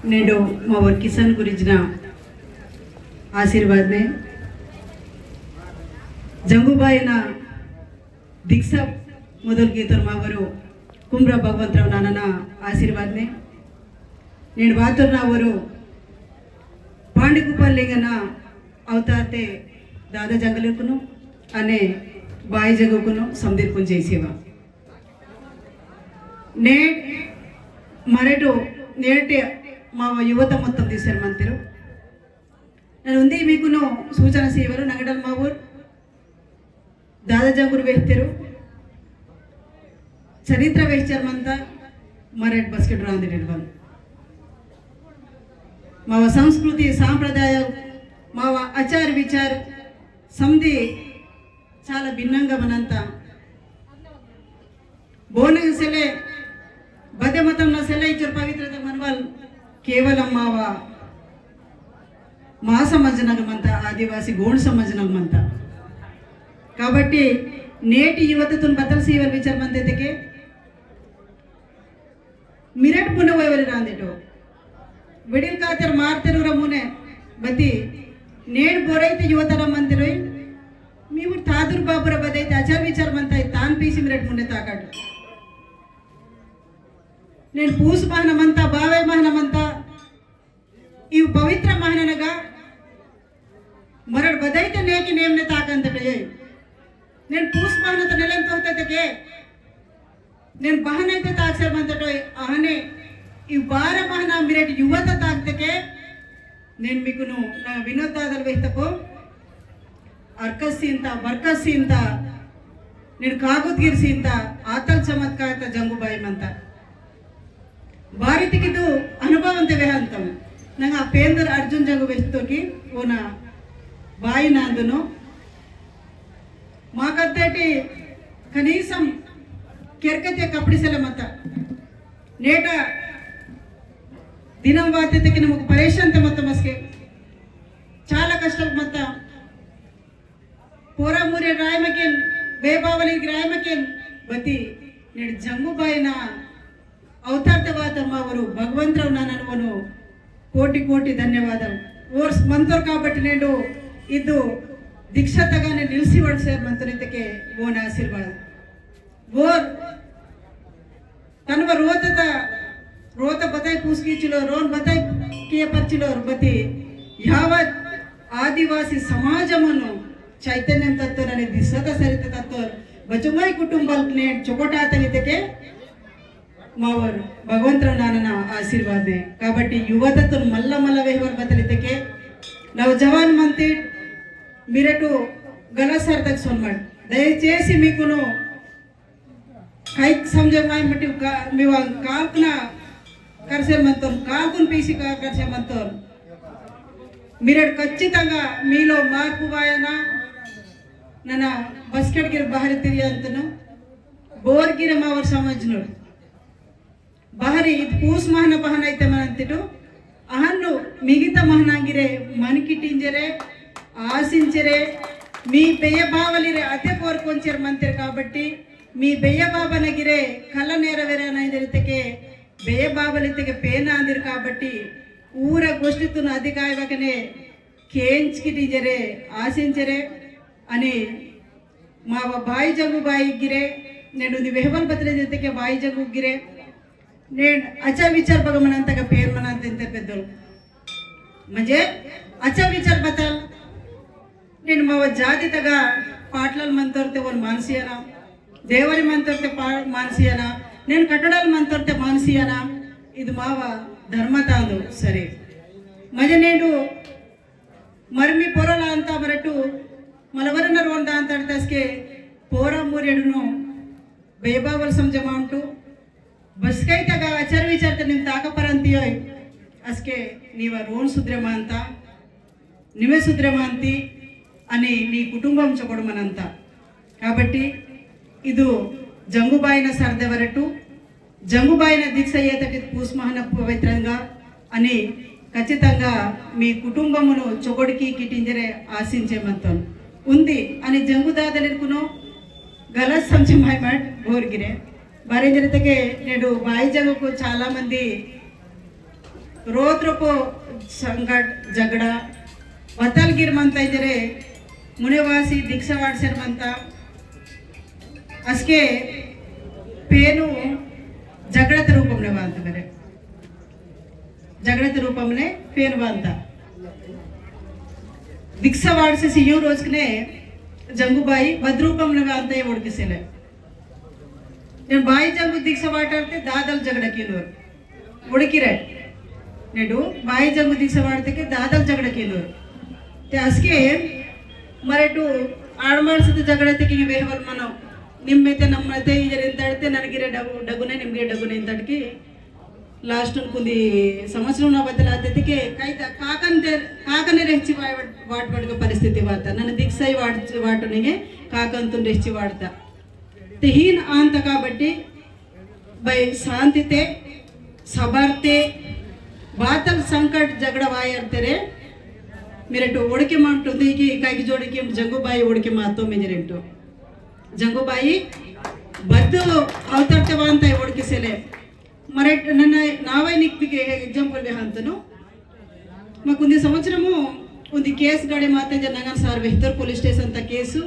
नेडो मावर किसान गुरिजना आशीर्वाद में जंगुबाईना दीक्षा मोदल गीतर मावरू कुम्रा भगवंतराव नाना आशीर्वाद में నేను వాతుర్నావరు పాండికుపల్లింగన అవతాతే దాదా జంగలుకును అనే బాయి జగకును సందర్పం చేసేవా నే మరటు నేటి మా యువత మొత్తం తీశారు మంత్రు నేను ఉంది మీకును సూచన సేవరు నగడల్ మా ఊరు దాదా జంగురు వేస్తారు చరిత్ర వేస్తారమంతా మరట్ బస్కెట్ రాంది నిర్వహణ मावा संस्कृति सांप्रदाय मावा आचार विचार समधी चाला भिन्नंगा मనంతా बोनग सेले बदे मतंना सेले इचर पवित्रता मनवाल केवलम मावा मा समझनग मंता आदिवासी गोण समझनग मंता కాబట్టి నేటి యువతతున్ బదల్ సేవల్ విచార్ మంతేతకే मिरट पुनवैवरी रांदेटो विडिल कातर मारतेर मुने बती नेड बोरैते युवतर मंदिर मीवु तादुर बाबुर बदैते आचार विचार मंता तान पीसी मिरट मुने ताकाट नेन पूस महनमंता बावे महनमंता इव पवित्र महननगा मरड बदैते नेकी नेमने ताकंतटे नेन पूस महनत नेलेंत होतेतके नेन बहनैते ताक्षर मंतटो आहने ఈ బార మహనా మిరటి యువత తాక్తకే నేను మీకును నా వినోదాదలు వేస్తకో అర్కసీంత వర్కసీంత నేను కాగుద్గిరిసీంత ఆతల్ చమత్కారత జంగుబాయి ಮಂತ ಭಾರತಿಗಿದು ಅನುಭವಂತೆ ವೇಹಂತಂ ನಂಗೆ ಆ ಪೇಂದರ್ ಅರ್ಜುನ್ ಜಂಗು ವೆಸ್ತೋಗಿ ಓನ ಬಾಯಿ ನಾಂದುನು ಮಾಕತ್ತೇಟಿ ಕನೀಸಂ ಕೆರ್ಕತೆ ಕಪ್ಪಡಿಸಲ ಮತ ನೇಟ दिनम वाते कि नमक परेशान मत मस्के चाला कष्ट मत पोरा मूरे रायमकेन बेबावली रायमकेन बती ने जंगुबाईना अवतारवाद मावरू भगवंतराव नाननु कोटि कोटि धन्यवादल ओर मंतोर काबट्टी नेडु इदु दीक्षा तगाने निलिसी वडसे मंतरितके ओन आशीर्वाद ओर तनव रोतता रोत बताई पूछकीचिलो रोन बताई किए पर्चिलो बती यावत आदिवासी समाजमनु चैतन्यम तत्वरने दिसत सरित तत्व बचुमय कुटुंबालने चोकोटातनितके मावर भगवंतराव नानन आशीर्वाद काबट्टी युवततु मल्ल मल्ल व्यवहार बतलितके नवजवान मंत्री मिरटू गलसर्दक सोनमड दयचेसी मीकुनु कैक समझमाय मट्टी मिवा काल्कना करसे मंतोर काकुन पीसी का करसे मंतोर मिरट खच्चितंगा मीलो मार्पु वायना नन बस्केट गिर बाहरी तिरिय अंतनु बोर गिर मावर समझनु बाहरी इद पूस महना पहन ऐते मनंतिटु अहन्नु मिगिता महनागिरे मनकिटिंजरे आसिंचरे मी बेय बावलिरे अते कोरकोंचर मंतिर काबट्टी मी बेय बाबनगिरे कल्ल नेरवेरे नैदरितके बेय बाबलितके पेन आंदिर काबट्टी ऊर गोष्ठितुन अधिकायवकने केंचकिटिजरे आसिंचरे अनि माव बाई जगु बाई गिरे नेनु नी वेहवल बतले जतेके बाई जगु गिरे नेन अच्छा विचार बगमनंतगा पेर मनांते पेद्दोल म्हणजे अच्छा विचार बतल नेनु माव जाति तगा पाटलल मंतोरते वन मानसियना देवरी मंतोरते मानसियना నేను కట్టడాలు మంతర్తే మానసియనా ఇది మావ ధర్మతాందు సరే మజ నేను మర్మి పొరల ಅಂತ ಬರಟು ಮಲವರನ ರೋಂದ ಅಂತ ಅರ್ಥಸ್ಕೆ ಪೋರ ಮೂರೆಡುನು ಬೇಬಾವಲ್ ಸಮಜ ಮಾಂಟು ಬಸ್ಕೈ ತಗ ಆಚಾರ ವಿಚಾರತೆ ನಿಮ್ ತಾಕಪರಂತಿಯೋ ಅಸ್ಕೆ ನೀವ ರೋನ್ ಸುದ್ರಮ ಅಂತ ನಿವೆ ಸುದ್ರಮ ಅಂತಿ అని నీ కుటుంబం చొకొడమనంత కాబట్టి ಇದು జంగుబాయిన సర్దవరటు జంగుబాయిన దీక్ష అయ్యేటట్టు పూస్మహన పవిత్రంగా అని ఖచ్చితంగా మీ కుటుంబమును చొకొడికి కిటింజరే ఆశించేమంతం ఉంది అని జంగుదాదలిరుకును గలస్ సంచమాయ్ మట్ ಬೋರ್ಗಿರೆ ಬಾರಿ ಜನತೆಗೆ ನೆಡು ಬಾಯಿ ಜಗಕ್ಕೂ ಚಾಲಾ ಮಂದಿ रोत्रपो संकट झगड़ा वतलगिर मंता इजरे मुनेवासी दीक्षा वाडसर मंता अस्के पेनु झगड़त रूपमने बांत मेरे झगड़त रूपमने पेन बांता दीक्षा वाडसे सियू रोजकने जंगुबाई बद्रूपमने बांता ये उड़किसेले ने बाई जंगु दीक्षा वाडते दादल झगड़ा कीलोर उड़किरे नेडू बाई जंगु दीक्षा वाडते के दादल झगड़ा कीलोर ते अस्के मरेटू आडमाडसद झगड़ते की वेहवल मनो निम्मेते नम्मते इजरिंतडते ನನಗಿರೆ ಡಗುನೆ ನಿಮಗೆ ಡಗುನೆ ಇಂತಡकी लास्ट कुंदी संवत्सरं ना बदलाते कायद काकने रेच्ची वाट परिस्थिति वार्ता नन्न दिक्साई वाटनिगे काकंतु रेच्ची वाड़ता ते हीन अंत काबट्टी बೈ शांतिते सबारते बातल संकट झगड़ा वायर्तेरे मेरेटू ओडिके मांटुंदी की काकी जोडिके जंगुबाई ओडिके मातो मेजरेंटू जंगुबाई बद्दु अवतरतेवा ಅಂತ ಓಡಿಕೆಸೆಲೆ మరి ನನ್ನ ನಾವೇ ನಿಕ್ಕಿಗೆ ಎಕ್ಸಾಂಪಲ್ ಬೇಹಂತನು ಮಕ್ಕೊಂದು ಸಂವತ್ಸರము ಒಂದು ಕೇಸ್ ಗಾಡಿ ಮಾತೆ ಜನಗನ್ ಸಾರ್ ಬೆಹತರ್ ಪೊಲೀಸ್ ಸ್ಟೇಷನ್ ತ ಕೇಸು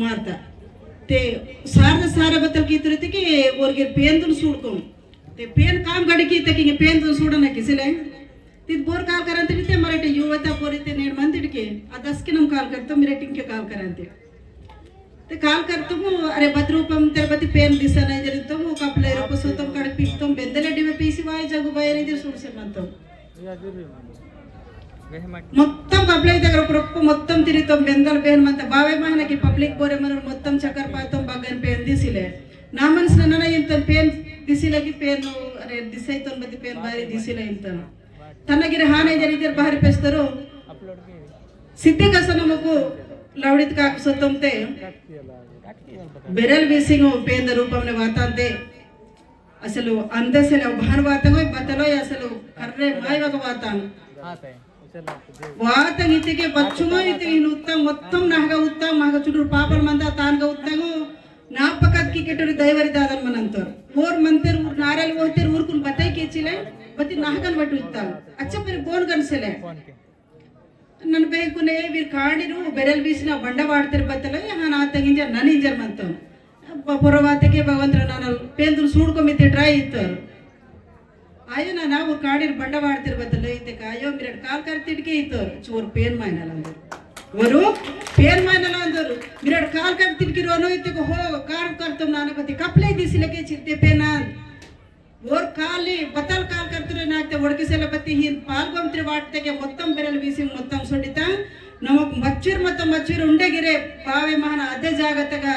ಮಾರ್ತಾ ते सार बतल की तरह के ओरगे पेन तुम सूडको ते पेन काम गाड़ी की तक पेन तुम सूडना किसले तिद बोर काल करंते ते मराठी युवता पोरीते नेड मंदिडके अदसके नम काल करतो मिरेटिंग के काल करंते ते काल करतो अरे बद्रूपम तिरुपति पेन दिसा नहीं जरितो कपले रोको सोतम कड़ पिटतो बेंदले डिमे पीसी वाय जगु बाय नहीं सूडसे मंतो మొత్తం పబ్లిక్ దగ్గర ప్రొప్పు మొత్తం తిరిగితాం బెందల పేన్ మంత బావే మహనకి పబ్లిక్ పోరే మన మొత్తం చక్కర్ పాతం బగ్గన్ పేన్ దిసిలే నా మనసున నన ఇంత పేన్ దిసిలకి పేన్ అరే దిసైతోన్ బతి పేన్ బారి దిసిలే ఇంత తనగిరి ಹಾನೆ ಜರಿದರ್ ಬಾರಿ ಪೆಸ್ತರು ಸಿದ್ಧಿ ಕಸನಮಕು ಲವಡಿತ್ ಕಾಕ ಸತ್ತಂತೆ ಬೆರಲ್ ಬೀಸಿಂಗ್ పేంద రూపంలో వాతాంతే అసలు అందసల భానువాతంగో బతలో అసలు కర్రే మాయవగ వాతాం वातंग इतके बच्चुमो इतके उत्तम उत्तम नाहगा उत्तम मागा चुडूर पापल मंदा तानगा उत्तंगो नापकत की केटोरी दैवरी दादन मनंतर ओर मंतर ऊर नारेल ओतेर ऊर कुन बताई केचिले बति नाहगन बट उत्तम अच्छा पर बोन गनसेले नन बेकुने वीर काडिरू बेरल बीसिना बंड वाडतर बतले हान आतंगिंजर ननिंजर मंतो पुरवातके भगवंतर नानल पेंदुल सूडको मिते ट्राई इत्तर आयो ना वो काडीर बंड वाडतिर बदल इते कायो मिरड काल करतिडके इतर चोर पेन मायनल अंदर वरु पेन मायनल अंदर मिरड काल करतिडके रोनो इते को हो कार करतम नानपति कपले दिसिलके चित्ते पेना और काली बतल काल करतिरे नाते वडकिसेला बत्ती हिन पाल्गोमत्रि वाटतेगे मोत्तम बेरल बीसी मोत्तम सोडिता नमक मच्चूर उंडेगिरे पावे महान अदे जागतगा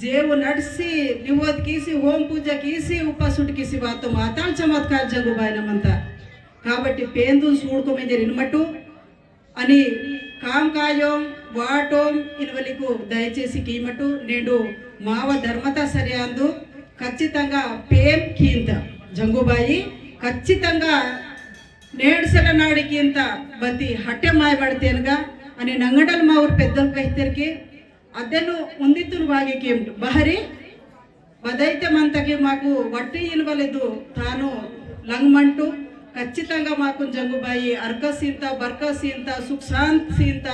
जेवु नडसी निवोद कीसी होम पूजा कीसी उपसुट कीसी बातो माताल चमत्कार जंगुबाई नमंता काबट्टी पेंदु सूडको मेजर इनमटू अनि काम कायों वाटों इनवलिको दयचेसी कीमटू नेडू माव धर्मता सरियांदु खच्चितंगा पेन कींत जंगुबाई खच्चितंगा नेडसल नाडिकींत बति हट्टे मायबडतेनगा अनि नंगडल मावर पेद्दल पेहतरके ಅದನ್ನು ಮುಂದಿತ್ತು ಭಾಗಕ್ಕೆ ಬಹರಿ ಬದೈತೆ ಮಂತಕ್ಕೆ ಮಾಕು ಒಟ್ಟಿ ಇಲ್ವಲೆದು ತಾನು ಲಂಗ್ಮಂಟು ಖచ్చితంగా ಮಾಕು ಜಂಗುಬಾಯಿ ಅರ್ಕಸೀಂತ ಬರ್ಕಸೀಂತ ಸುಖ ಶಾಂತಿಸೀಂತ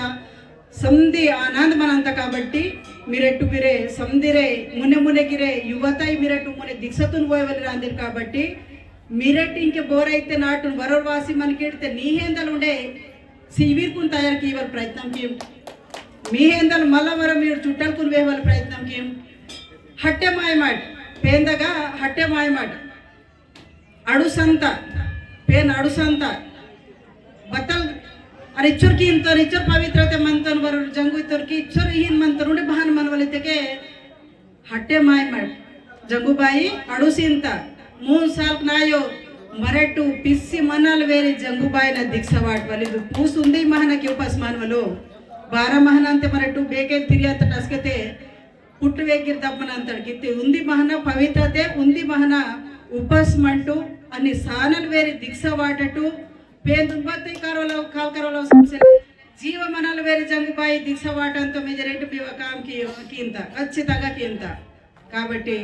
ಸಂಧಿ ಆನಂದ ಮನಂತ కాబట్టి మీరెట్టు మీరే సంధిరే మునే మునేగిరే యువతై మీరెట్టు మునే దీక్షతున్ పోయవలి రాందిర్ కాబట్టి మీరెట్టు ఇంకే బోరైతే నాటు వరవాసి మనకిడితే నీహేందలు ఉండే సివిర్కున్ తయారు కీవల్ ప్రయత్నం కి మీహేందలు మల్లవర మీరు చుట్టల్కుని వేవల ప్రయత్నం కి హట్టె మాయమాట పేందగా హట్టె మాయమాట అడుసంత पेन अडुसंत बतल अरे इच्छर की इंतर इच्छर पवित्रते मंतन वर जंगु इतर की इच्छर हिन मंतन उंडे बहान मनवले के हट्टे माय मट जंगुबाई अडुसिंत 3 साल नायो मरेटू पिस्सी मनल वेरी जंगुबाई न दीक्षा वाट वलिदु पूसुंदी महना के उपास मानवलो 12 महना अंते मरेटू बेके तिरियात टस्कते पुट्टु वेगिर दಪ್ಪನ ಅಂತ ಕಿತ್ತೆ ಉಂದಿ ಮಹನ ಪವಿತ್ರತೆ ಉಂದಿ ಮಹನ उपास मंटू आणि सानल वेरी दीक्षा वाटटू पेन तुंबत्ती करोला काल करोला जीव मनाल वेरी जंगुबाई दीक्षा वाटंतो मेजरेट बीव काम की कींता खచ్చితంగా कींता కాబట్టి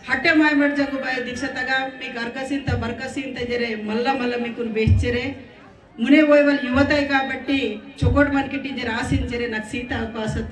हट्टे माय मट जगू बाय दीक्षातगा मी अर्कसिंत बरकसिंत जरे मल्ला मल्ला मीकुन बेचरे मुने वोयवल युवताय काबट्टी चोकोट मनकिटी जरे आसिंचरे నాకు సీత అవకాశం